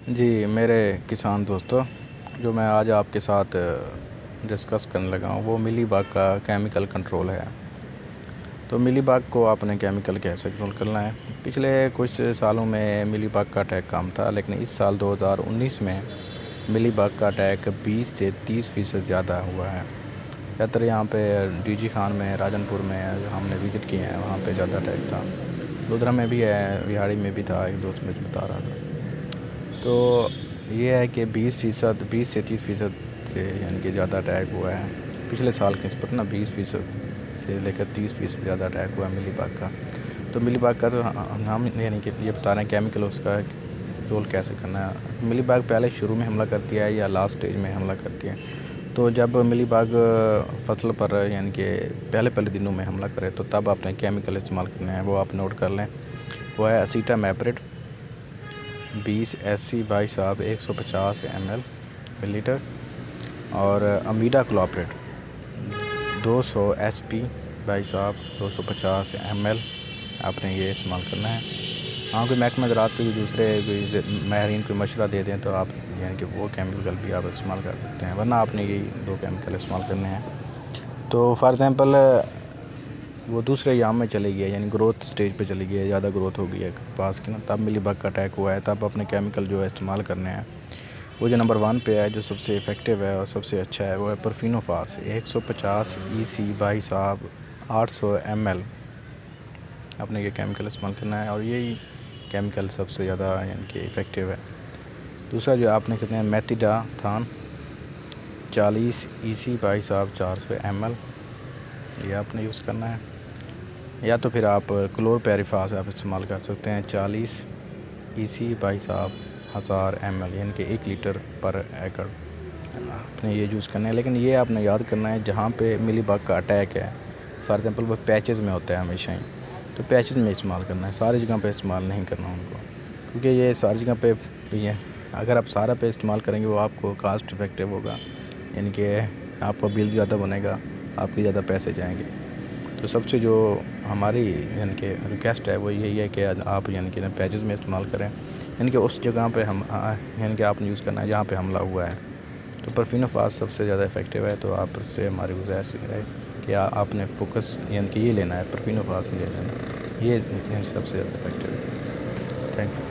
جی میرے کسان دوستوں، جو میں آج آپ کے ساتھ ڈسکس کرنے لگا ہوں وہ ملی باگ کا کیمیکل کنٹرول ہے۔ تو ملی باگ کو آپ نے کیمیکل کیسے کنٹرول کرنا ہے؟ پچھلے کچھ سالوں میں ملی باگ کا اٹیک کم تھا، لیکن اس سال 2019 میں ملی باگ کا اٹیک 20 سے 30% زیادہ ہوا ہے۔ زیادہ تر یہاں پہ ڈی جی خان میں، راجن پور میں ہم نے وزٹ کیے ہیں، وہاں پہ زیادہ اٹیک تھا۔ لودھرا میں بھی ہے، وہاڑی میں بھی تھا، ایک دوست مجھے بتا رہا تھا۔ تو یہ ہے کہ 20 سے 30% سے یعنی کہ زیادہ اٹیک ہوا ہے پچھلے سال کی نسبت 20% سے لے کر 30% زیادہ اٹیک ہوا ہے ملی باگ کا۔ تو ملی باگ کا تو ہم یعنی کہ یہ بتا رہے ہیں کیمیکل اس کا رول کیسے کرنا ہے۔ ملی باگ پہلے شروع میں حملہ کرتی ہے یا لاسٹ سٹیج میں حملہ کرتی ہے؟ تو جب ملی باگ فصل پر یعنی کہ پہلے دنوں میں حملہ کرے تو تب آپ نے کیمیکل استعمال کرنے ہیں، وہ آپ نوٹ کر لیں۔ وہ ہے اسیٹا میپریٹ 20 SC 150 ml ملی لیٹر، اور امیڈا کلوپریٹ 200 SP 250 ml آپ نے یہ استعمال کرنا ہے۔ ہاں کوئی محکمہ زراعت کے دوسرے ماہرین کو مشورہ دے دیں تو آپ یعنی کہ وہ کیمیکل بھی آپ استعمال کر سکتے ہیں، ورنہ آپ نے یہی 2 کیمیکل استعمال کرنے ہیں۔ تو فار ایگزامپل وہ دوسرے ایام میں چلی گئی، یعنی گروتھ سٹیج پہ چلی گئی ہے، زیادہ گروتھ ہو گئی ہے کپاس کی تب ملی باگ کا اٹیک ہوا ہے، تب اپنے کیمیکل جو ہے استعمال کرنے ہیں۔ وہ جو نمبر 1 پہ ہے، جو سب سے ایفیکٹیو ہے اور سب سے اچھا ہے، وہ ہے پرفینوفاس 150 EC 800 ml آپ نے یہ کیمیکل استعمال کرنا ہے، اور یہی کیمیکل سب سے زیادہ یعنی کہ ایفیکٹیو ہے۔ دوسرا جو آپ نے کرنا ہے میتھیڈا تھان 40 EC 400 ml یہ آپ نے یوز کرنا ہے، یا تو پھر آپ کلور پیریفاس آپ استعمال کر سکتے ہیں 40 EC 1000 ml یعنی کہ 1 لیٹر پر ایکڑ آپ نے یہ یوز کرنا ہے۔ لیکن یہ آپ نے یاد کرنا ہے جہاں پہ ملی باگ کا اٹیک ہے، فار ایگزامپل وہ پیچز میں ہوتا ہے ہمیشہ ہی، تو پیچز میں استعمال کرنا ہے، ساری جگہ پہ استعمال نہیں کرنا ان کو، کیونکہ یہ ساری جگہ پہ یہ اگر آپ سارا پہ استعمال کریں گے وہ آپ کو کاسٹ افیکٹیو ہوگا، یعنی کہ آپ کا بل زیادہ بنے گا، آپ کے زیادہ پیسے جائیں گے۔ تو سب سے جو ہماری یعنی کہ ریکویسٹ ہے وہ یہی ہے کہ آپ یعنی کہ پیچز میں استعمال کریں، یعنی کہ اس جگہ پہ ہم یعنی کہ آپ نے یوز کرنا ہے جہاں پہ حملہ ہوا ہے۔ تو پرفینوفاس سب سے زیادہ افیکٹیو ہے، تو آپ اس سے ہماری گزارش ہے کہ آپ نے فوکس یعنی کہ یہ لینا ہے، پرفینوفاس ہی لے لینا، یہ سب سے زیادہ افیکٹیو ہے۔ Thank you.